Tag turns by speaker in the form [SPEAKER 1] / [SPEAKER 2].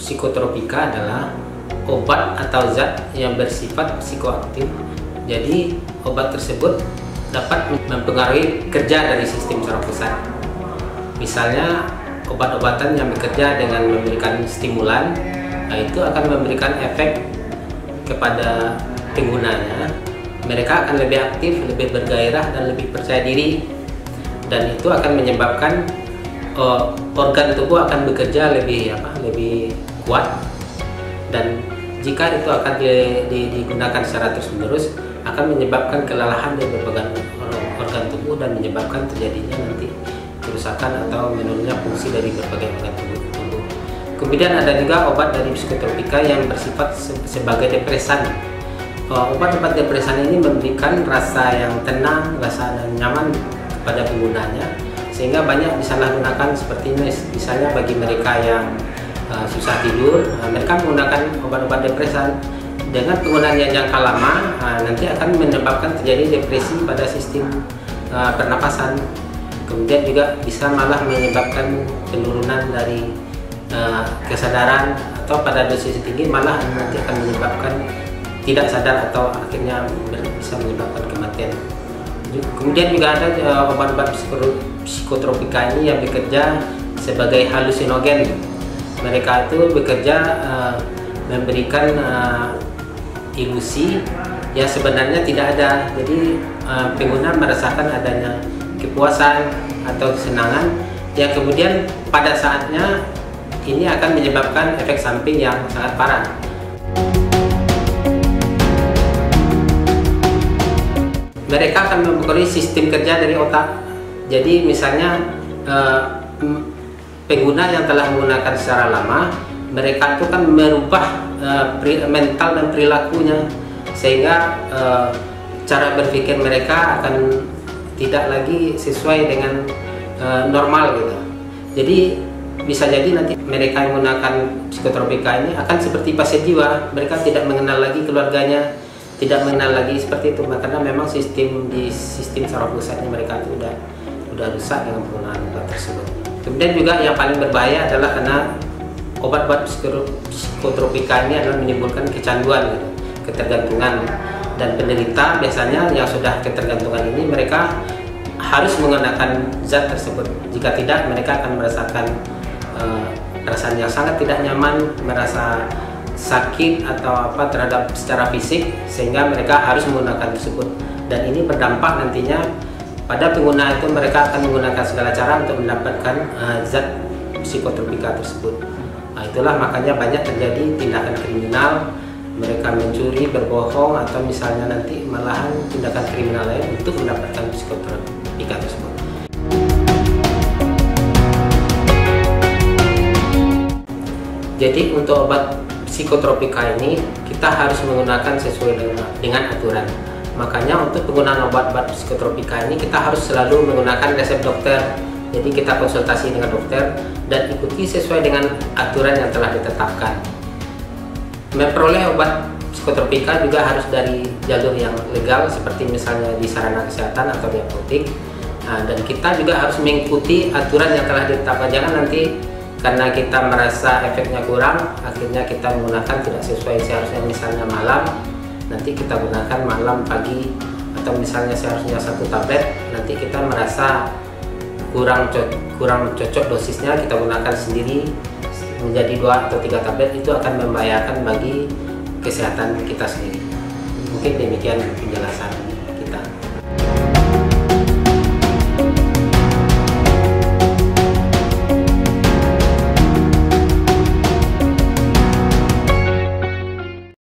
[SPEAKER 1] psikotropika adalah obat atau zat yang bersifat psikoaktif. Jadi obat tersebut dapat mempengaruhi kerja dari sistem saraf pusat. Misalnya obat-obatan yang bekerja dengan memberikan stimulan, itu akan memberikan efek kepada penggunanya. Mereka akan lebih aktif, lebih bergairah, dan lebih percaya diri, dan itu akan menyebabkan organ tubuh akan bekerja lebih kuat. Dan jika itu akan digunakan secara terus-menerus, akan menyebabkan kelelahan di berbagai organ tubuh dan menyebabkan terjadinya nanti kerusakan atau menurunnya fungsi dari berbagai organ tubuh. Kemudian ada juga obat dari psikotropika yang bersifat sebagai depresan. Obat-obat depresan ini memberikan rasa yang tenang, rasa nyaman kepada penggunanya, sehingga banyak disalahgunakan. Seperti misalnya bagi mereka yang susah tidur, mereka menggunakan obat-obat depresan. Dengan penggunaan yang jangka lama, nanti akan menyebabkan terjadi depresi pada sistem pernapasan. Kemudian juga bisa malah menyebabkan penurunan dari kesadaran, atau pada dosis tinggi malah nanti akan menyebabkan tidak sadar atau akhirnya bisa menyebabkan kematian. Kemudian juga ada obat-obat psikotropika ini yang bekerja sebagai halusinogen. Mereka itu bekerja memberikan ilusi yang sebenarnya tidak ada. Jadi pengguna merasakan adanya kepuasan atau kesenangan yang kemudian pada saatnya ini akan menyebabkan efek samping yang sangat parah. Mereka akan mempengaruhi sistem kerja dari otak. Jadi misalnya pengguna yang telah menggunakan secara lama, mereka itu kan merubah mental dan perilakunya, sehingga cara berpikir mereka akan tidak lagi sesuai dengan normal gitu. Jadi bisa jadi nanti mereka yang menggunakan psikotropika ini akan seperti pasien jiwa. Mereka tidak mengenal lagi keluarganya, tidak mengenal lagi seperti itu, karena memang sistem saraf pusatnya mereka itu udah rusak dengan penggunaan obat tersebut. Kemudian juga yang paling berbahaya adalah karena obat-obat psikotropika ini adalah menimbulkan kecanduan, ketergantungan, dan penderita biasanya yang sudah ketergantungan ini mereka harus menggunakan zat tersebut. Jika tidak, mereka akan merasakan perasaan yang sangat tidak nyaman, merasa sakit atau apa terhadap secara fisik, sehingga mereka harus menggunakan tersebut. Dan ini berdampak nantinya pada pengguna itu, mereka akan menggunakan segala cara untuk mendapatkan zat psikotropika tersebut. Itulah makanya banyak terjadi tindakan kriminal, mereka mencuri, berbohong, atau misalnya nanti malahan tindakan kriminal lain untuk mendapatkan psikotropika tersebut. Jadi untuk obat psikotropika ini kita harus menggunakan sesuai dengan aturan. Makanya untuk penggunaan obat-obat psikotropika ini kita harus selalu menggunakan resep dokter. Jadi kita konsultasi dengan dokter dan ikuti sesuai dengan aturan yang telah ditetapkan. Memperoleh obat psikotropika juga harus dari jalur yang legal, seperti misalnya di sarana kesehatan atau di apotek. Dan kita juga harus mengikuti aturan yang telah ditetapkan. Jangan nanti karena kita merasa efeknya kurang, akhirnya kita menggunakan tidak sesuai. Seharusnya misalnya malam, nanti kita gunakan malam, pagi, atau misalnya seharusnya 1 tablet, nanti kita merasa kurang cocok dosisnya, kita gunakan sendiri menjadi 2 atau 3 tablet. Itu akan membahayakan bagi kesehatan kita sendiri. Mungkin demikian penjelasan.